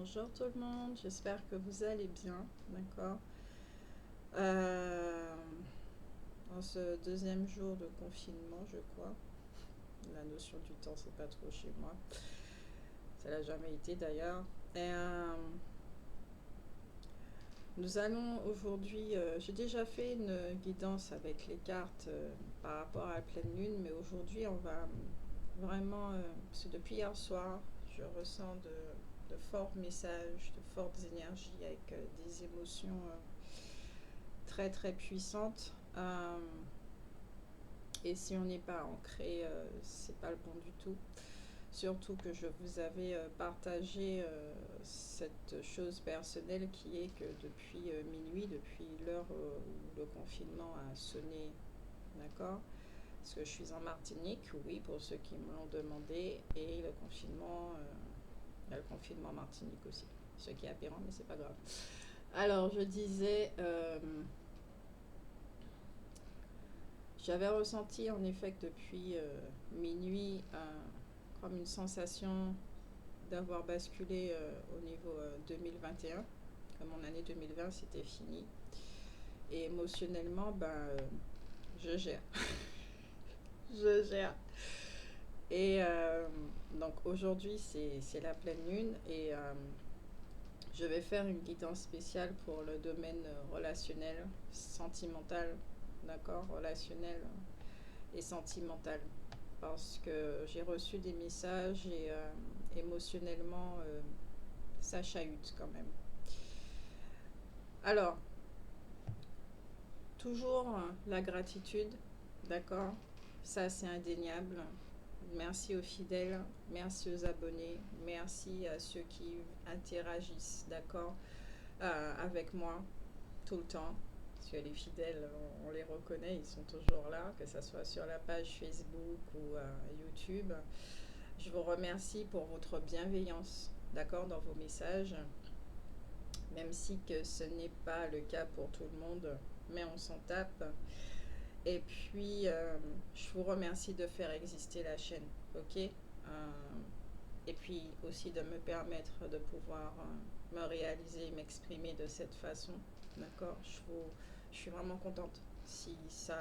Bonjour tout le monde, j'espère que vous allez bien, d'accord. Euh, En ce deuxième jour de confinement, je crois, la notion du temps, c'est pas trop chez moi. Ça l'a jamais été d'ailleurs. Et nous allons aujourd'hui, j'ai déjà fait une guidance avec les cartes par rapport à la pleine lune, mais aujourd'hui on va vraiment, parce que depuis hier soir, je ressens de forts messages, de fortes énergies avec des émotions très très puissantes. Et si on n'est pas ancré, c'est pas le bon du tout. Surtout que je vous avais partagé cette chose personnelle qui est que depuis minuit, depuis l'heure où le confinement a sonné, d'accord? Parce que je suis en Martinique, oui, pour ceux qui me l'ont demandé, et le confinement, il y a le confinement en Martinique aussi, ce qui est aberrant, mais c'est pas grave. Alors, je disais, j'avais ressenti en effet que depuis minuit, comme une sensation d'avoir basculé au niveau 2021, que mon année 2020 c'était fini. Et émotionnellement, je gère. Je gère. Et donc aujourd'hui, c'est la pleine lune et je vais faire une guidance spéciale pour le domaine relationnel, sentimental, d'accord, relationnel et sentimental. Parce que j'ai reçu des messages et émotionnellement, ça chahute quand même. Alors, toujours la gratitude, d'accord? Ça, c'est indéniable. Merci aux fidèles, merci aux abonnés, merci à ceux qui interagissent, d'accord, avec moi tout le temps. Parce que les fidèles, on les reconnaît, ils sont toujours là, que ce soit sur la page Facebook ou YouTube. Je vous remercie pour votre bienveillance, d'accord, dans vos messages, même si que ce n'est pas le cas pour tout le monde, mais on s'en tape. Et puis, je vous remercie de faire exister la chaîne, ok? Et puis aussi de me permettre de pouvoir me réaliser, m'exprimer de cette façon, d'accord? Je suis vraiment contente si ça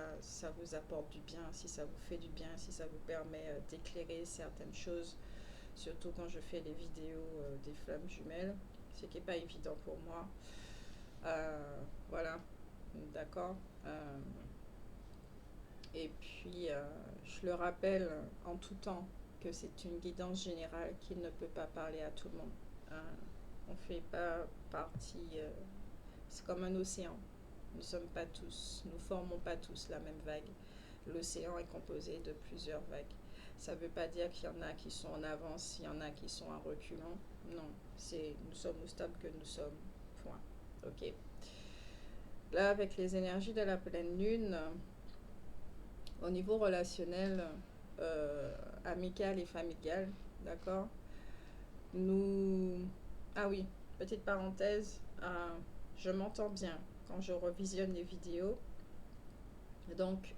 vous apporte du bien, si ça vous fait du bien, si ça vous permet d'éclairer certaines choses, surtout quand je fais les vidéos des flammes jumelles, ce qui n'est pas évident pour moi. Voilà, d'accord. Et puis, je le rappelle en tout temps que c'est une guidance générale qui ne peut pas parler à tout le monde. On ne fait pas partie, c'est comme un océan. Nous ne sommes pas tous, nous ne formons pas tous la même vague. L'océan est composé de plusieurs vagues. Ça ne veut pas dire qu'il y en a qui sont en avance, il y en a qui sont en reculant. Non, c'est nous sommes au stade que nous sommes. Point. Ok. Là, avec les énergies de la pleine lune, au niveau relationnel, amical et familial, d'accord. Nous... Ah oui, petite parenthèse, je m'entends bien quand je revisionne les vidéos. Donc,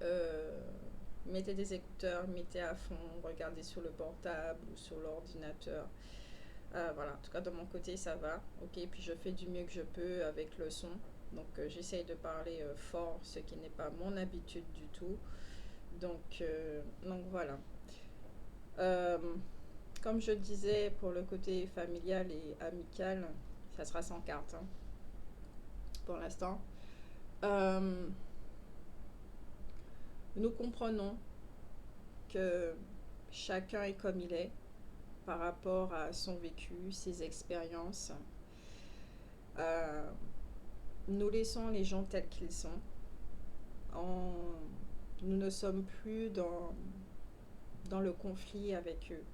mettez des écouteurs, mettez à fond, regardez sur le portable ou sur l'ordinateur. Voilà, en tout cas de mon côté ça va. Ok, puis je fais du mieux que je peux avec le son. Donc j'essaye de parler fort, ce qui n'est pas mon habitude du tout. Donc voilà. Euh, Comme je disais, pour le côté familial et amical, ça sera sans carte hein, pour l'instant. Euh, nous comprenons que chacun est comme il est par rapport à son vécu, ses expériences. Euh, Nous laissons les gens tels qu'ils sont. En- Nous ne sommes plus dans le conflit avec eux.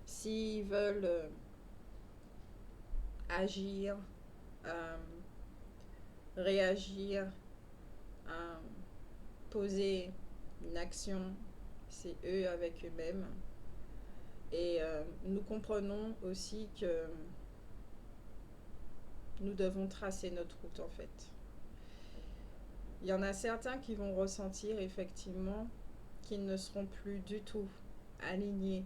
S'ils veulent agir, euh, réagir, euh, poser une action, c'est eux avec eux-mêmes. Et nous comprenons aussi que nous devons tracer notre route en fait. Il y en a certains qui vont ressentir effectivement qu'ils ne seront plus du tout alignés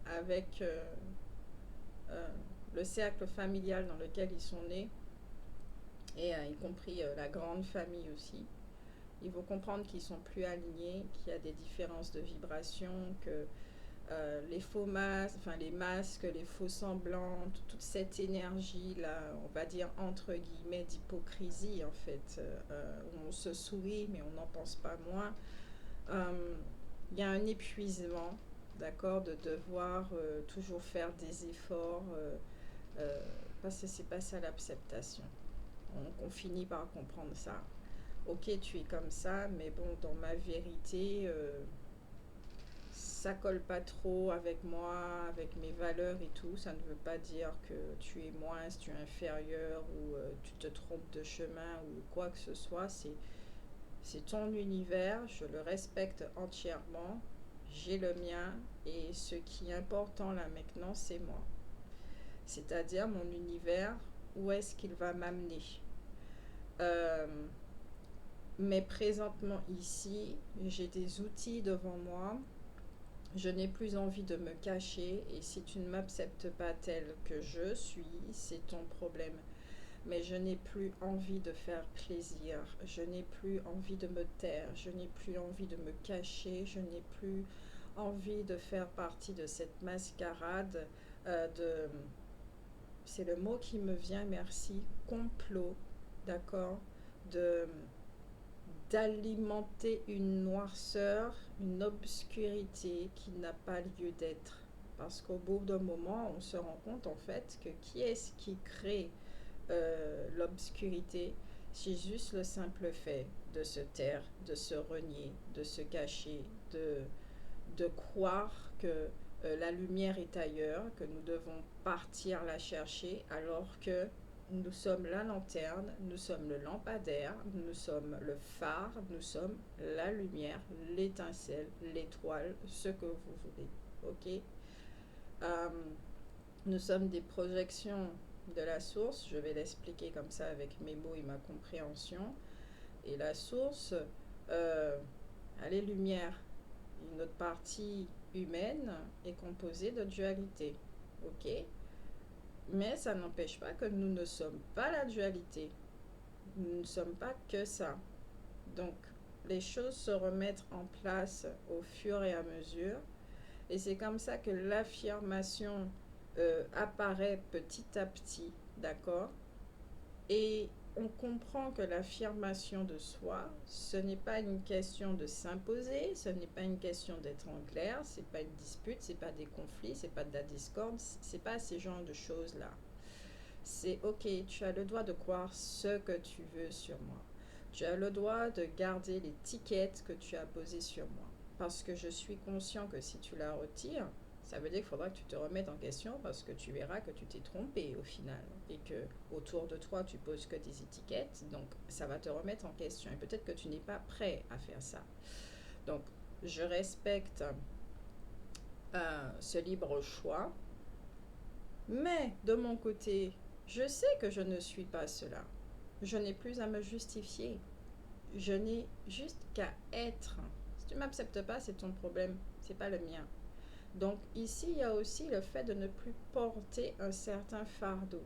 avec le cercle familial dans lequel ils sont nés, et y compris la grande famille aussi. Il faut comprendre qu'ils sont plus alignés, qu'il y a des différences de vibration, que les faux masques, enfin les masques, les faux semblants, toute cette énergie-là, on va dire entre guillemets d'hypocrisie en fait, où on se sourit mais on n'en pense pas moins. Il y a un épuisement, d'accord, de devoir toujours faire des efforts, parce que c'est pas ça l'acceptation. On finit par comprendre ça. Ok, tu es comme ça, mais bon, dans ma vérité, ça colle pas trop avec moi, avec mes valeurs et tout. Ça ne veut pas dire que tu es moins, tu es inférieur ou tu te trompes de chemin ou quoi que ce soit. C'est ton univers, je le respecte entièrement. J'ai le mien et ce qui est important là maintenant, c'est moi. C'est-à-dire mon univers, où est-ce qu'il va m'amener. Euh, mais présentement ici, j'ai des outils devant moi. Je n'ai plus envie de me cacher et si tu ne m'acceptes pas tel que je suis, c'est ton problème. Mais je n'ai plus envie de faire plaisir, je n'ai plus envie de me taire, je n'ai plus envie de me cacher, je n'ai plus envie de faire partie de cette mascarade de... C'est le mot qui me vient, merci, complot, d'accord, de d'alimenter une noirceur, une obscurité qui n'a pas lieu d'être. Parce qu'au bout d'un moment, on se rend compte en fait que qui est-ce qui crée l'obscurité? C'est juste le simple fait de se taire, de se renier, de se cacher, de croire que la lumière est ailleurs, que nous devons partir la chercher alors que nous sommes la lanterne, nous sommes le lampadaire, nous sommes le phare, nous sommes la lumière, l'étincelle, l'étoile, ce que vous voulez. Ok. Euh, nous sommes des projections de la source. Je vais l'expliquer comme ça avec mes mots et ma compréhension. Et la source, elle est lumière. Notre partie humaine est composée de dualité. Ok. Mais ça n'empêche pas que nous ne sommes pas la dualité. Nous ne sommes pas que ça. Donc, les choses se remettent en place au fur et à mesure. Et c'est comme ça que l'affirmation apparaît petit à petit, d'accord? Et on comprend que l'affirmation de soi, ce n'est pas une question de s'imposer, ce n'est pas une question d'être en clair, c'est pas une dispute, c'est pas des conflits, c'est pas de la discorde, c'est pas ces genres de choses-là. C'est ok, tu as le droit de croire ce que tu veux sur moi. Tu as le droit de garder l'étiquette que tu as posée sur moi. Parce que je suis conscient que si tu la retires, ça veut dire qu'il faudra que tu te remettes en question parce que tu verras que tu t'es trompé au final et que autour de toi tu poses que des étiquettes, donc ça va te remettre en question et peut-être que tu n'es pas prêt à faire ça. Donc je respecte ce libre choix, mais de mon côté, je sais que je ne suis pas cela. Je n'ai plus à me justifier. Je n'ai juste qu'à être. Si tu ne m'acceptes pas, c'est ton problème, c'est pas le mien. Donc ici, il y a aussi le fait de ne plus porter un certain fardeau.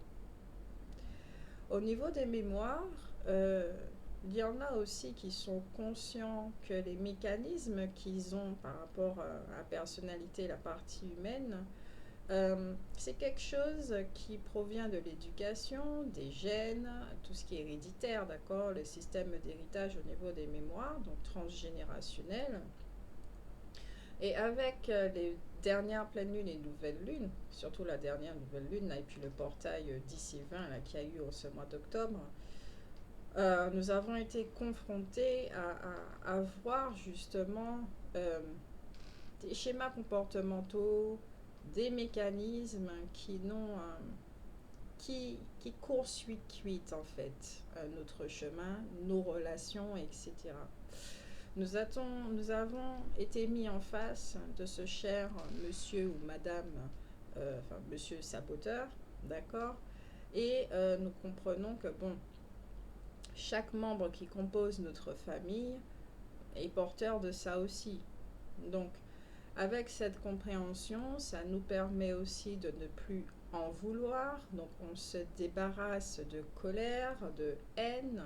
Au niveau des mémoires, il y en a aussi qui sont conscients que les mécanismes qu'ils ont par rapport à la personnalité, la partie humaine, c'est quelque chose qui provient de l'éducation, des gènes, tout ce qui est héréditaire, d'accord, le système d'héritage au niveau des mémoires, donc transgénérationnel. Et avec les dernières pleines lunes et nouvelles lunes, surtout la dernière nouvelle lune, là, et puis le portail 10 et 20 là, qu'il y a eu en ce mois d'octobre, nous avons été confrontés à voir justement des schémas comportementaux, des mécanismes qui n'ont qui court-suite en fait notre chemin, nos relations, etc. Nous avons été mis en face de ce cher monsieur ou madame, enfin monsieur saboteur, d'accord. Et nous comprenons que bon, chaque membre qui compose notre famille est porteur de ça aussi. Donc Avec cette compréhension, ça nous permet aussi de ne plus en vouloir. Donc on se débarrasse de colère, de haine.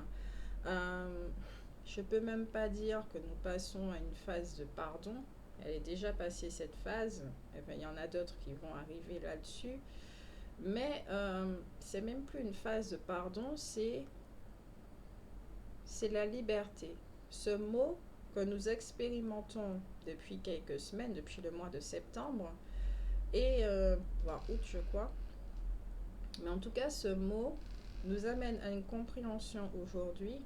Je ne peux même pas dire que nous passons à une phase de pardon. Elle est déjà passée cette phase. Enfin, il y en a d'autres qui vont arriver là-dessus. Mais c'est même plus une phase de pardon, c'est la liberté. Ce mot que nous expérimentons depuis quelques semaines, depuis le mois de septembre, et voire août je crois, mais en tout cas ce mot nous amène à une compréhension aujourd'hui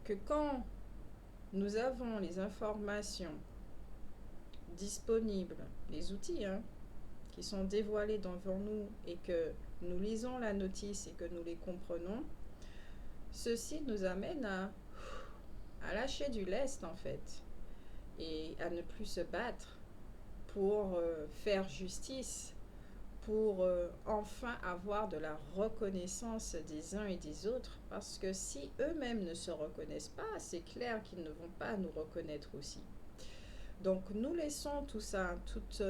que quand nous avons les informations disponibles, les outils qui sont dévoilés devant nous et que nous lisons la notice et que nous les comprenons, ceci nous amène à lâcher du lest en fait et à ne plus se battre pour faire justice, pour enfin avoir de la reconnaissance des uns et des autres, parce que si eux-mêmes ne se reconnaissent pas, c'est clair qu'ils ne vont pas nous reconnaître aussi. Donc nous laissons tout ça, tous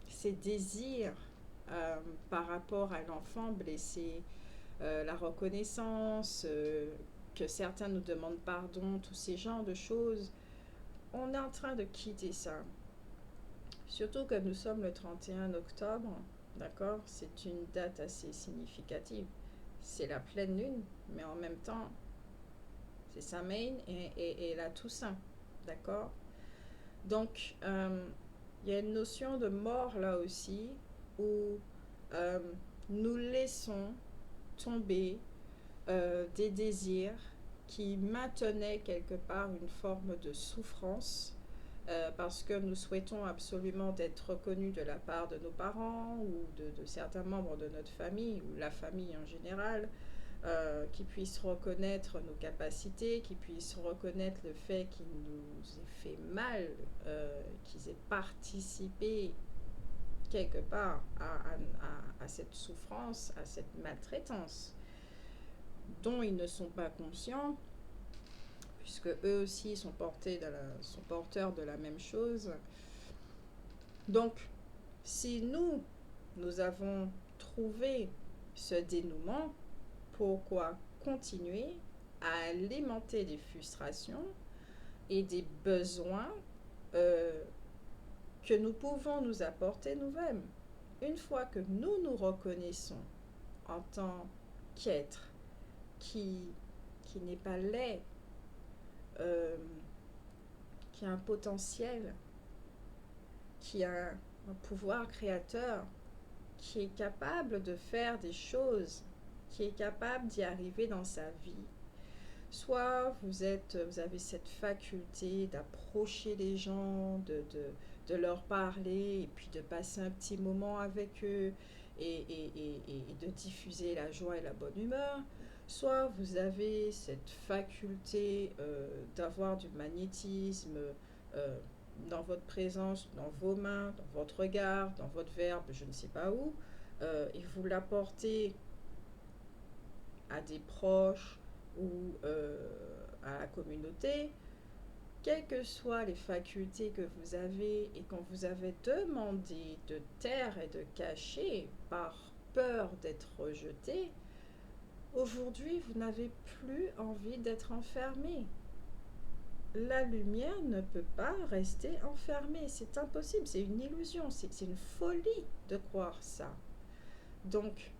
ces désirs par rapport à l'enfant blessé, la reconnaissance, que certains nous demandent pardon, tous ces genres de choses, on est en train de quitter ça. Surtout que nous sommes le 31 octobre, d'accord? C'est une date assez significative. C'est la pleine lune, mais en même temps, c'est Samhain et la Toussaint, d'accord? Donc, il y a une notion de mort là aussi, où nous laissons tomber des désirs qui maintenaient quelque part une forme de souffrance parce que nous souhaitons absolument être reconnus de la part de nos parents ou de certains membres de notre famille ou la famille en général, qui puissent reconnaître nos capacités, qui puissent reconnaître le fait qu'ils nous aient fait mal, qu'ils aient participé quelque part à cette souffrance, à cette maltraitance dont ils ne sont pas conscients, puisque eux aussi sont porteurs de la même chose. Donc, si nous avons trouvé ce dénouement, pourquoi continuer à alimenter des frustrations et des besoins que nous pouvons nous apporter nous-mêmes? Une fois que nous nous reconnaissons en tant qu'être qui n'est pas laid, qui a un potentiel, qui a un pouvoir créateur, qui est capable de faire des choses, qui est capable d'y arriver dans sa vie. Soit vous avez cette faculté d'approcher les gens, de leur parler et puis de passer un petit moment avec eux et de diffuser la joie et la bonne humeur. Soit vous avez cette faculté d'avoir du magnétisme dans votre présence, dans vos mains, dans votre regard, dans votre verbe, je ne sais pas où, et vous l'apportez à des proches ou à la communauté, quelles que soient les facultés que vous avez et qu'on vous avait demandé de taire et de cacher par peur d'être rejeté, aujourd'hui vous n'avez plus envie d'être enfermé. La lumière ne peut pas rester enfermée, c'est impossible, c'est une illusion, c'est une folie de croire ça. Donc,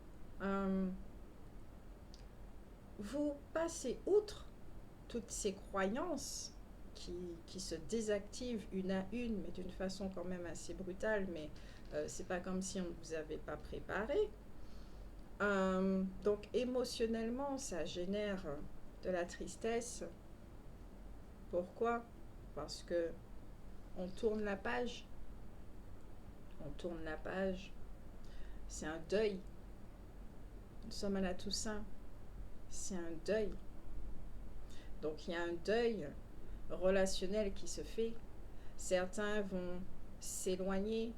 vous passez outre toutes ces croyances qui se désactivent une à une, mais d'une façon quand même assez brutale, mais c'est pas comme si on ne vous avait pas préparé. Donc émotionnellement, ça génère de la tristesse. Pourquoi? Parce que on tourne la page. On tourne la page. C'est un deuil. Nous sommes à la Toussaint. C'est un deuil. Donc il y a un deuil relationnel qui se fait. Certains vont s'éloigner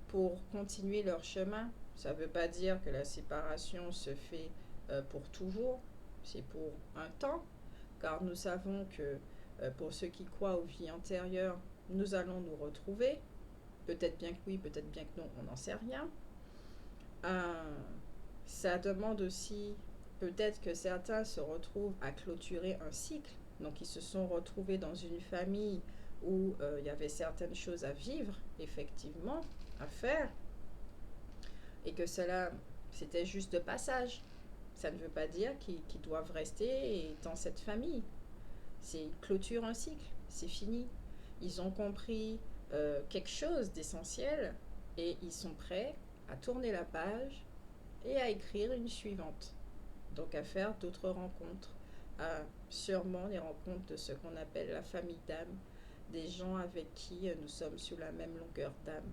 pour continuer leur chemin. Ça ne veut pas dire que la séparation se fait pour toujours. C'est pour un temps. Car nous savons que pour ceux qui croient aux vies antérieures, nous allons nous retrouver. Peut-être bien que oui, peut-être bien que non, on n'en sait rien. Ça demande aussi, peut-être que certains se retrouvent à clôturer un cycle. Donc ils se sont retrouvés dans une famille où il y avait certaines choses à vivre, effectivement, à faire, et que cela, c'était juste de passage. Ça ne veut pas dire qu'ils doivent rester dans cette famille. C'est clôture un cycle, c'est fini. Ils ont compris quelque chose d'essentiel et ils sont prêts à tourner la page et à écrire une suivante. Donc à faire d'autres rencontres, à sûrement les rencontres de ce qu'on appelle la famille d'âme, des gens avec qui nous sommes sur la même longueur d'âme.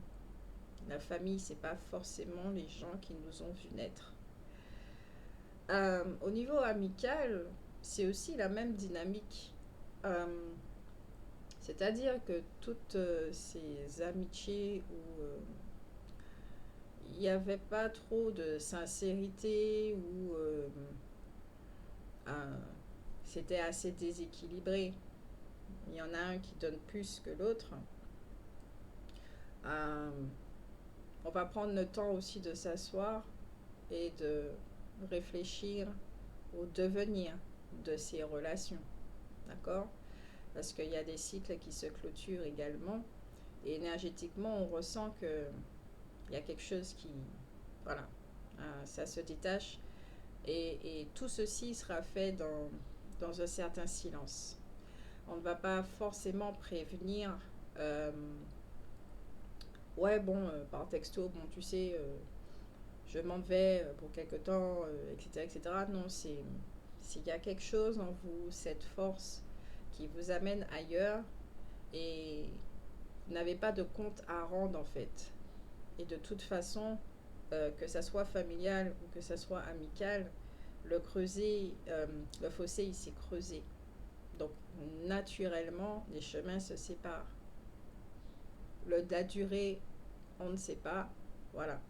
La famille, c'est pas forcément les gens qui nous ont vus naître. Au niveau amical, c'est aussi la même dynamique. Euh, C'est-à-dire que toutes ces amitiés où il n'y avait pas trop de sincérité, où euh, c'était assez déséquilibré, il y en a un qui donne plus que l'autre, euh, on va prendre le temps aussi de s'asseoir et de réfléchir au devenir de ces relations. D'accord? Parce qu'il y a des cycles qui se clôturent également. Et énergétiquement, on ressent que il y a quelque chose qui, voilà, ça se détache. Et tout ceci sera fait dans un certain silence. On ne va pas forcément prévenir, euh, ouais, bon, par texto, bon, tu sais, je m'en vais pour quelque temps, etc., etc. Non, c'est s'il y a quelque chose en vous, cette force qui vous amène ailleurs et vous n'avez pas de compte à rendre en fait. Et de toute façon, que ça soit familial ou que ça soit amical, le fossé il s'est creusé. Donc naturellement, les chemins se séparent. La durée, on ne sait pas. Voilà.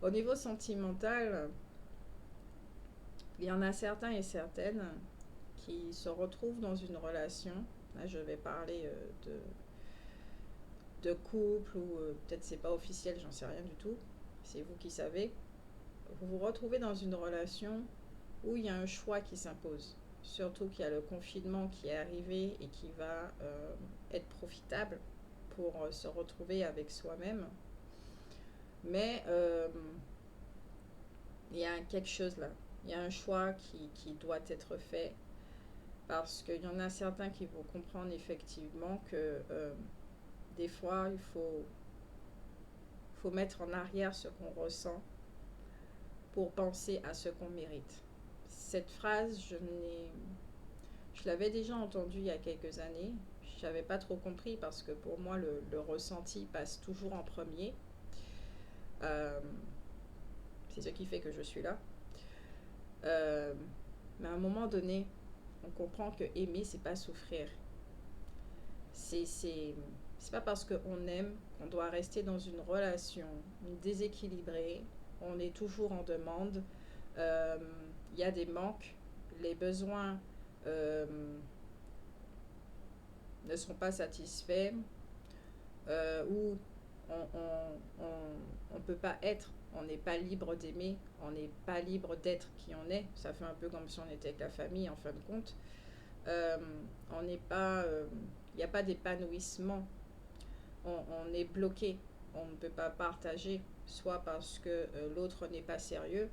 Au niveau sentimental, il y en a certains et certaines qui se retrouvent dans une relation. Là, je vais parler de couple ou peut-être c'est pas officiel, j'en sais rien du tout. C'est vous qui savez. Vous vous retrouvez dans une relation où il y a un choix qui s'impose. Surtout qu'il y a le confinement qui est arrivé et qui va être profitable pour se retrouver avec soi-même. Mais il y a quelque chose là. Il y a un choix qui doit être fait parce qu'il y en a certains qui vont comprendre effectivement que des fois, faut mettre en arrière ce qu'on ressent pour penser à ce qu'on mérite. Cette phrase, je l'avais déjà entendue il y a quelques années. Je n'avais pas trop compris parce que pour moi, le ressenti passe toujours en premier. Euh, c'est ce qui fait que je suis là. Mais à un moment donné, on comprend que aimer, c'est pas souffrir. C'est pas parce qu'on aime qu'on doit rester dans une relation déséquilibrée. On est toujours en demande. Il y a des manques. Les besoins euh, ne sont pas satisfaits. Ou on peut pas être. On n'est pas libre d'aimer. On n'est pas libre d'être qui on est. Ça fait un peu comme si on était avec la famille en fin de compte. Euh, on n'est pas... Il n'y a pas d'épanouissement. On est bloqué. On ne peut pas partager, soit parce que l'autre n'est pas sérieux,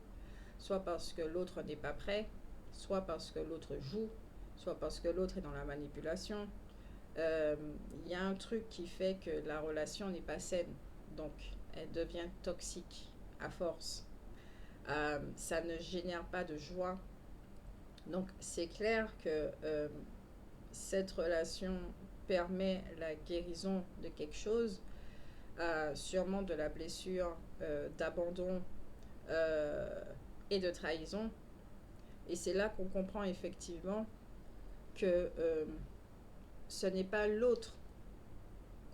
soit parce que l'autre n'est pas prêt, soit parce que l'autre joue, soit parce que l'autre est dans la manipulation. Il y a un truc qui fait que la relation n'est pas saine, donc elle devient toxique à force. Ça ne génère pas de joie. Donc c'est clair que cette relation permet la guérison de quelque chose, sûrement de la blessure d'abandon euh, et de trahison. Et c'est là qu'on comprend effectivement que ce n'est pas l'autre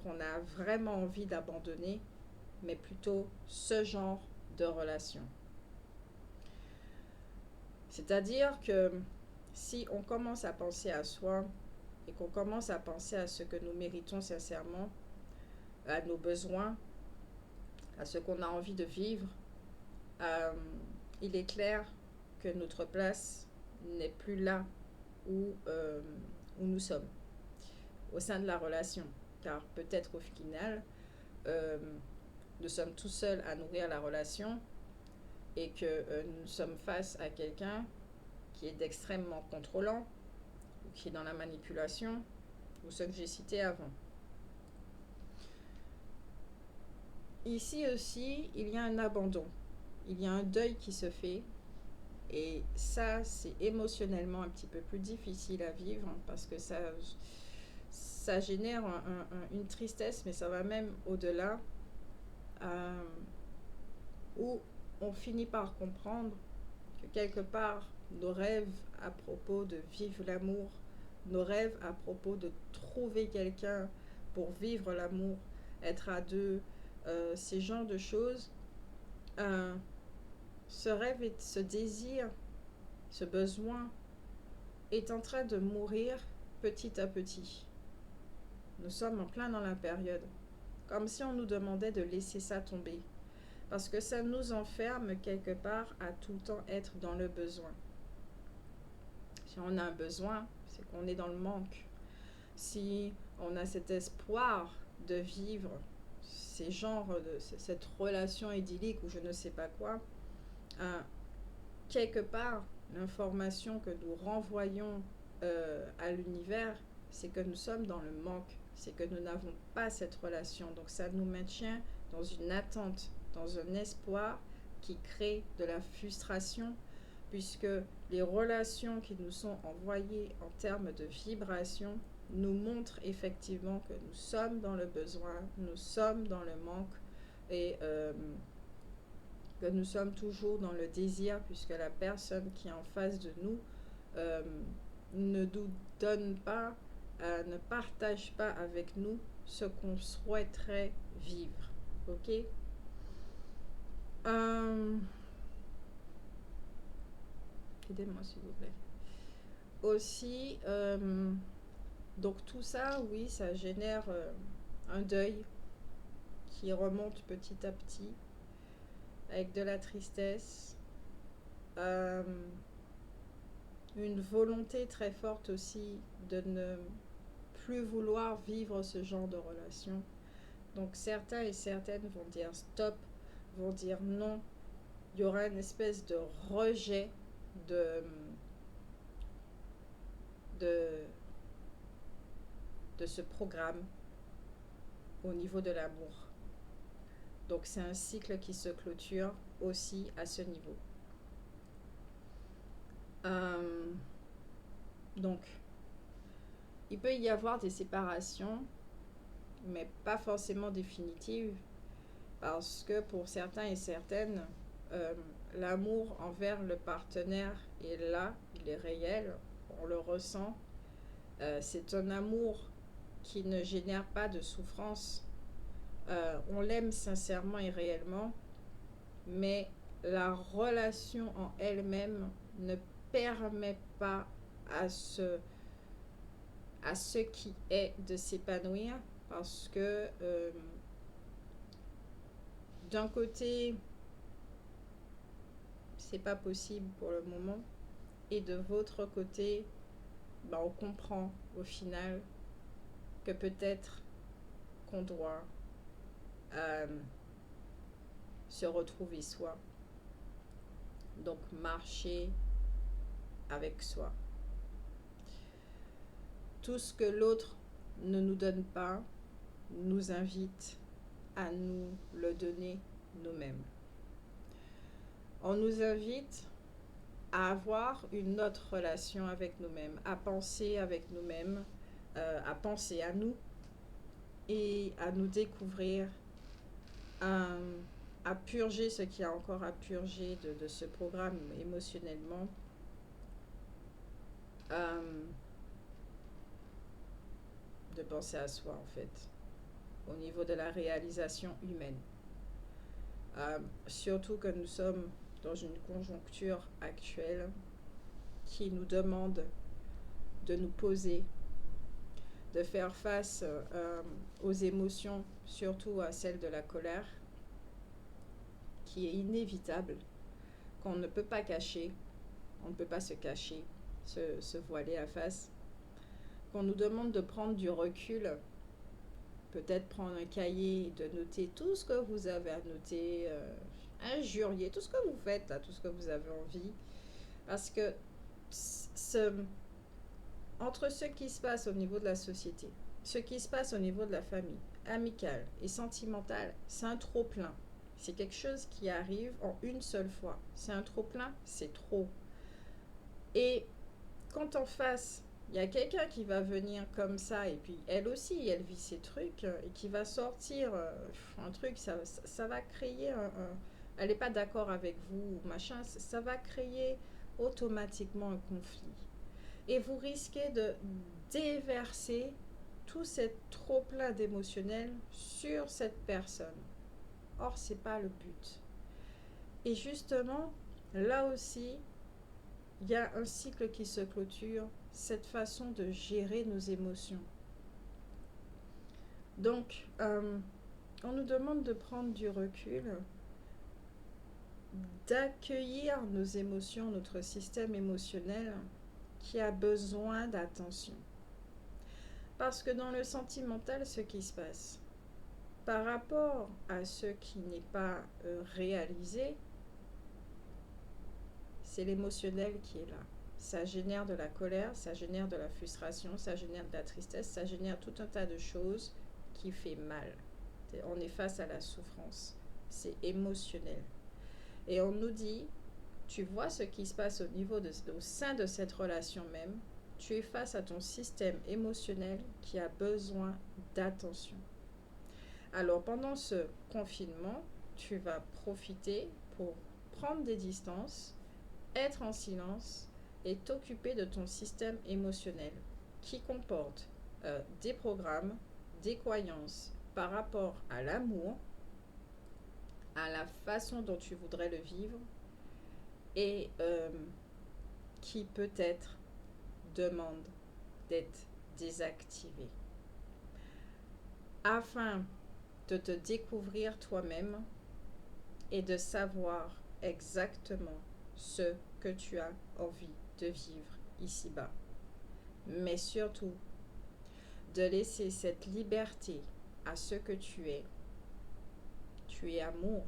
qu'on a vraiment envie d'abandonner, mais plutôt ce genre de relation. C'est-à-dire que si on commence à penser à soi, et qu'on commence à penser à ce que nous méritons sincèrement, à nos besoins, à ce qu'on a envie de vivre, il est clair que notre place n'est plus là où nous sommes, au sein de la relation. Car peut-être au final, nous sommes tout seuls à nourrir la relation et que nous sommes face à quelqu'un qui est d'extrêmement contrôlant, ou qui est dans la manipulation, ou ce que j'ai cité avant. Ici aussi, il y a un abandon, il y a un deuil qui se fait, et ça, c'est émotionnellement un petit peu plus difficile à vivre, parce que ça génère une tristesse, mais ça va même au-delà, où on finit par comprendre que quelque part, nos rêves à propos de vivre l'amour, nos rêves à propos de trouver quelqu'un pour vivre l'amour, être à deux, ces genres de choses, ce rêve et ce désir, ce besoin est en train de mourir petit à petit. Nous sommes en plein dans la période, comme si on nous demandait de laisser ça tomber, parce que ça nous enferme quelque part à tout le temps être dans le besoin. Si on a un besoin, c'est qu'on est dans le manque. Si on a cet espoir de vivre ces genres cette relation idyllique ou je ne sais pas quoi, quelque part, l'information que nous renvoyons à l'univers, c'est que nous sommes dans le manque, c'est que nous n'avons pas cette relation. Donc ça nous maintient dans une attente, dans un espoir qui crée de la frustration, puisque les relations qui nous sont envoyées en termes de vibration nous montrent effectivement que nous sommes dans le besoin, nous sommes dans le manque, et que nous sommes toujours dans le désir, puisque la personne qui est en face de nous ne nous donne pas, ne partage pas avec nous ce qu'on souhaiterait vivre. Ok? Aidez-moi s'il vous plaît. Aussi, donc tout ça, oui, ça génère un deuil qui remonte petit à petit, avec de la tristesse, une volonté très forte aussi de ne plus vouloir vivre ce genre de relation. Donc certains et certaines vont dire stop, vont dire non. Il y aura une espèce de rejet de ce programme au niveau de l'amour. Donc c'est un cycle qui se clôture aussi à ce niveau. Donc il peut y avoir des séparations, mais pas forcément définitives, parce que pour certains et certaines, l'amour envers le partenaire est là, il est réel, on le ressent. C'est un amour qui ne génère pas de souffrance. On l'aime sincèrement et réellement, mais la relation en elle-même ne permet pas à ce qui est de s'épanouir, parce que d'un côté, c'est pas possible pour le moment, et de votre côté, on comprend au final que peut-être qu'on doit se retrouver soi. Donc marcher avec soi. Tout ce que l'autre ne nous donne pas nous invite à nous le donner nous-mêmes. On nous invite à avoir une autre relation avec nous-mêmes, à penser avec nous-mêmes, à penser à nous et à nous découvrir, à purger ce qu'il y a encore à purger de ce programme émotionnellement. De penser à soi en fait, au niveau de la réalisation humaine. Surtout que nous sommes dans une conjoncture actuelle qui nous demande de nous poser de faire face aux émotions, surtout à celle de la colère, qui est inévitable, qu'on ne peut pas cacher, on ne peut pas se cacher, se voiler la face, qu'on nous demande de prendre du recul, peut-être prendre un cahier et de noter tout ce que vous avez à noter, injurier, tout ce que vous faites, tout ce que vous avez envie, parce que entre ce qui se passe au niveau de la société, ce qui se passe au niveau de la famille, amicale et sentimentale, c'est un trop-plein. C'est quelque chose qui arrive en une seule fois. C'est un trop-plein, c'est trop. Et quand en face, il y a quelqu'un qui va venir comme ça, et puis elle aussi, elle vit ces trucs, et qui va sortir un truc, ça va créer elle n'est pas d'accord avec vous, machin, ça va créer automatiquement un conflit. Et vous risquez de déverser tout ce trop-plein d'émotionnel sur cette personne. Or, c'est pas le but. Et justement, là aussi, il y a un cycle qui se clôture, cette façon de gérer nos émotions. Donc, on nous demande de prendre du recul, d'accueillir nos émotions, notre système émotionnel qui a besoin d'attention. Parce que dans le sentimental, ce qui se passe, par rapport à ce qui n'est pas réalisé, c'est l'émotionnel qui est là. Ça génère de la colère, ça génère de la frustration, ça génère de la tristesse, ça génère tout un tas de choses qui fait mal. On est face à la souffrance. C'est émotionnel. Et on nous dit, tu vois ce qui se passe au sein de cette relation même, tu es face à ton système émotionnel qui a besoin d'attention. Alors pendant ce confinement, tu vas profiter pour prendre des distances, être en silence et t'occuper de ton système émotionnel qui comporte des programmes, des croyances par rapport à l'amour, à la façon dont tu voudrais le vivre et qui peut-être demande d'être désactivé afin de te découvrir toi-même et de savoir exactement ce que tu as envie de vivre ici-bas. Mais surtout, de laisser cette liberté à ce que tu es. Tu es amour.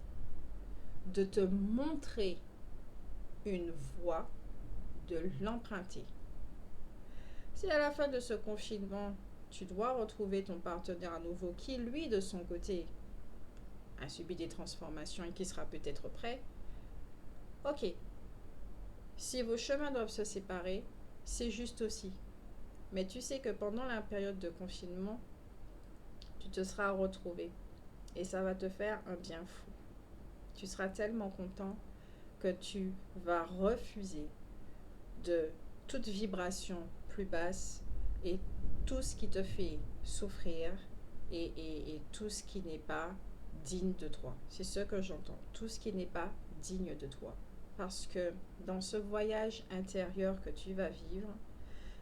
De te montrer une voie, de l'emprunter. Si à la fin de ce confinement, tu dois retrouver ton partenaire à nouveau qui, lui, de son côté, a subi des transformations et qui sera peut-être prêt, ok. Si vos chemins doivent se séparer, c'est juste aussi. Mais tu sais que pendant la période de confinement, tu te seras retrouvé. Et ça va te faire un bien fou. Tu seras tellement content que tu vas refuser de toute vibration plus basse et tout ce qui te fait souffrir et tout ce qui n'est pas digne de toi. C'est ce que j'entends. Tout ce qui n'est pas digne de toi. Parce que dans ce voyage intérieur que tu vas vivre,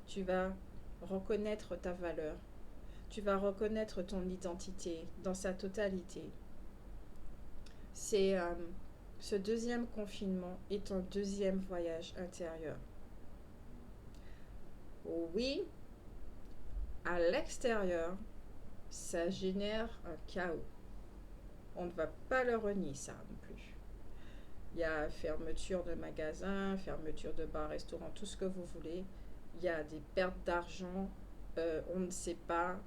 tu vas reconnaître ta valeur. Tu vas reconnaître ton identité dans sa totalité. Ce deuxième confinement est un deuxième voyage intérieur. Oui, à l'extérieur, ça génère un chaos. On ne va pas le renier, ça non plus. Il y a fermeture de magasins, fermeture de bars, restaurants, tout ce que vous voulez. Il y a des pertes d'argent. On ne sait pas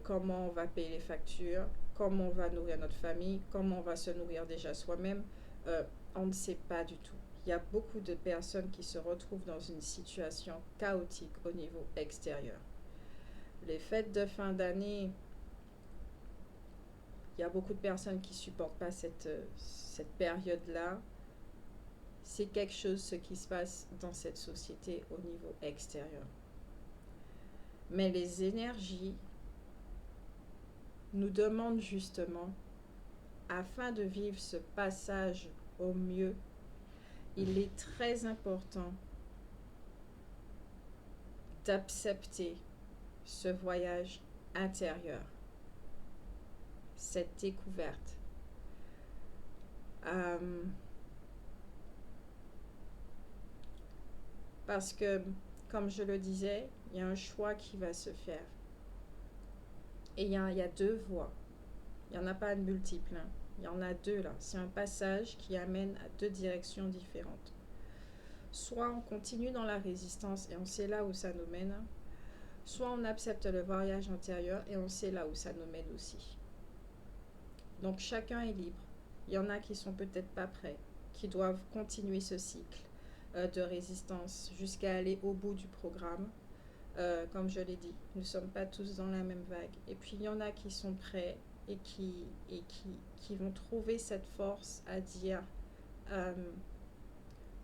comment on va payer les factures, comment on va nourrir notre famille, comment on va se nourrir déjà soi-même. On ne sait pas du tout. Il y a beaucoup de personnes qui se retrouvent dans une situation chaotique au niveau extérieur. Les fêtes de fin d'année, il y a beaucoup de personnes qui ne supportent pas cette période-là. C'est quelque chose ce qui se passe dans cette société au niveau extérieur. Mais les énergies nous demandent justement, afin de vivre ce passage au mieux, il est très important d'accepter ce voyage intérieur, cette découverte. Parce que, comme je le disais, il y a un choix qui va se faire. Et il y a deux voies. Il n'y en a pas de multiples. Hein. Il y en a deux là. C'est un passage qui amène à deux directions différentes. Soit on continue dans la résistance et on sait là où ça nous mène, soit on accepte le voyage intérieur et on sait là où ça nous mène aussi. Donc chacun est libre. Il y en a qui sont peut-être pas prêts, qui doivent continuer ce cycle de résistance jusqu'à aller au bout du programme. Comme je l'ai dit, nous ne sommes pas tous dans la même vague. Et puis il y en a qui sont prêts et qui vont trouver cette force à dire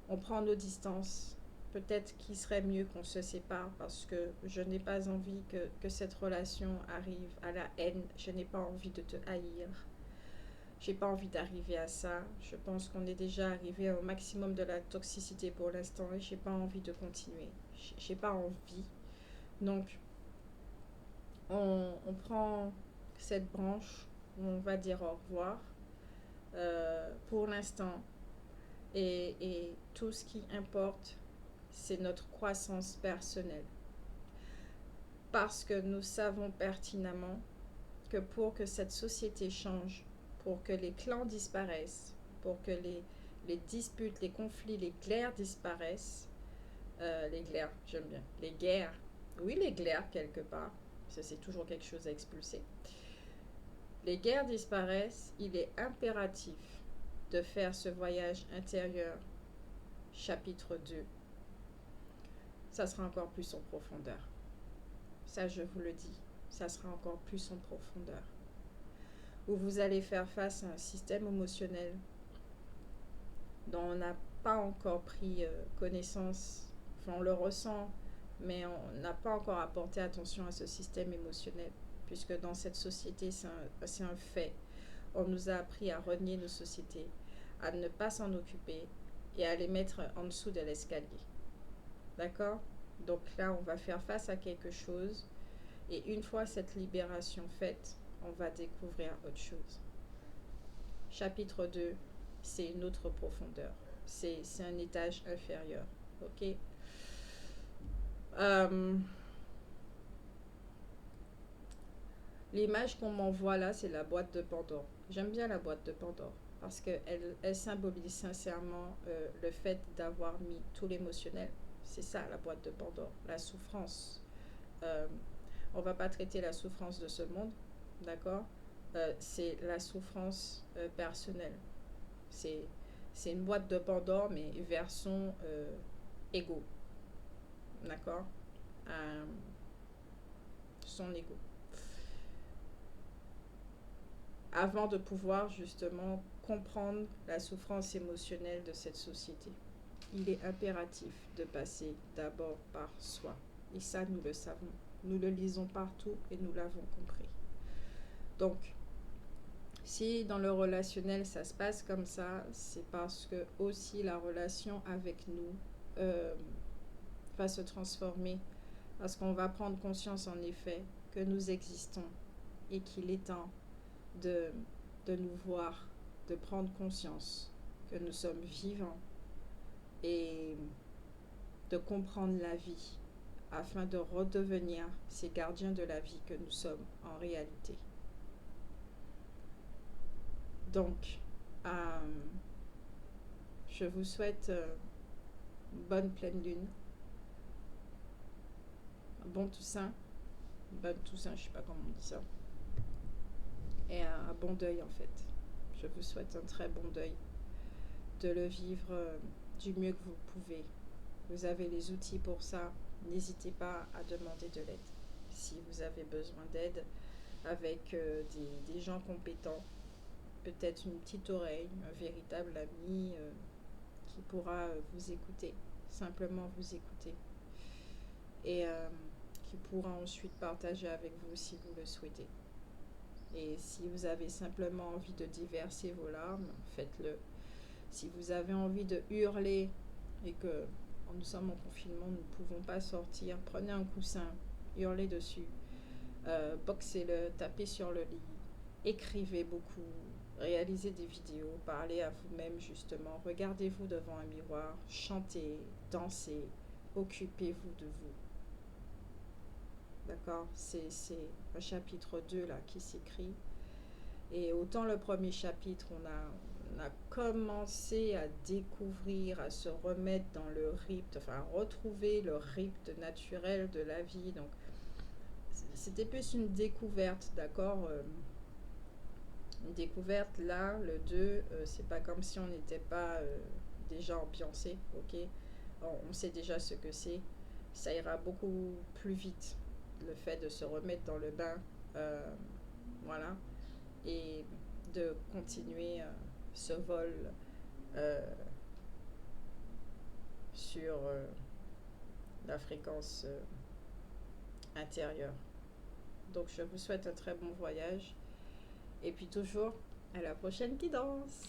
on prend nos distances. Peut-être qu'il serait mieux qu'on se sépare parce que je n'ai pas envie que cette relation arrive à la haine. Je n'ai pas envie de te haïr. J'ai pas envie d'arriver à ça. Je pense qu'on est déjà arrivé au maximum de la toxicité pour l'instant et j'ai pas envie de continuer. J'ai pas envie. Donc, on prend cette branche où on va dire au revoir pour l'instant. Et tout ce qui importe, c'est notre croissance personnelle. Parce que nous savons pertinemment que pour que cette société change, pour que les clans disparaissent, pour que les disputes, les conflits, les glaires disparaissent, les glaires, j'aime bien, les guerres, oui les glaires quelque part, ça c'est toujours quelque chose à expulser. Les guerres disparaissent, il est impératif de faire ce voyage intérieur, chapitre 2. Ça sera encore plus en profondeur. Ça je vous le dis, ça sera encore plus en profondeur. Où vous allez faire face à un système émotionnel dont on n'a pas encore pris connaissance, enfin on le ressent, mais on n'a pas encore apporté attention à ce système émotionnel, puisque dans cette société, c'est un fait. On nous a appris à renier nos sociétés, à ne pas s'en occuper et à les mettre en dessous de l'escalier. D'accord? Donc là, on va faire face à quelque chose, et une fois cette libération faite, on va découvrir autre chose. Chapitre 2, c'est une autre profondeur. C'est un étage inférieur. Ok? L'image qu'on m'envoie là, c'est la boîte de Pandore. J'aime bien la boîte de Pandore parce qu'elle symbolise sincèrement le fait d'avoir mis tout l'émotionnel. C'est ça la boîte de Pandore, la souffrance. On ne va pas traiter la souffrance de ce monde, d'accord? C'est la souffrance personnelle. C'est une boîte de Pandore, mais version ego, d'accord? Son ego. Avant de pouvoir justement comprendre la souffrance émotionnelle de cette société. Il est impératif de passer d'abord par soi. Et ça, nous le savons. Nous le lisons partout et nous l'avons compris. Donc, si dans le relationnel, ça se passe comme ça, c'est parce que aussi la relation avec nous va se transformer. Parce qu'on va prendre conscience en effet que nous existons et qu'il est temps de nous voir, de prendre conscience que nous sommes vivants et de comprendre la vie afin de redevenir ces gardiens de la vie que nous sommes en réalité. Donc, je vous souhaite bonne pleine lune, bon Toussaint, bonne Toussaint, je ne sais pas comment on dit ça, et un bon deuil en fait. Je vous souhaite un très bon deuil, de le vivre du mieux que vous pouvez. Vous avez les outils pour ça, n'hésitez pas à demander de l'aide. Si vous avez besoin d'aide avec des gens compétents, peut-être une petite oreille, un véritable ami qui pourra vous écouter, simplement vous écouter, et qui pourra ensuite partager avec vous si vous le souhaitez. Et si vous avez simplement envie de déverser vos larmes, faites-le. Si vous avez envie de hurler et que nous sommes en confinement, nous ne pouvons pas sortir, prenez un coussin, hurlez dessus. boxez-le, tapez sur le lit, écrivez beaucoup, réalisez des vidéos, parlez à vous-même justement, regardez-vous devant un miroir, chantez, dansez, occupez-vous de vous. D'accord? C'est un chapitre 2 là qui s'écrit. Et autant le premier chapitre, on a commencé à découvrir, à se remettre dans le rythme, enfin à retrouver le rythme naturel de la vie. Donc c'était plus une découverte, d'accord? Une découverte là, le 2, c'est pas comme si on n'était pas déjà ambiancé, ok? On sait déjà ce que c'est. Ça ira beaucoup plus vite, le fait de se remettre dans le bain, euh, voilà, et de continuer ce vol euh, sur la fréquence intérieure. Donc je vous souhaite un très bon voyage et puis toujours à la prochaine guidance.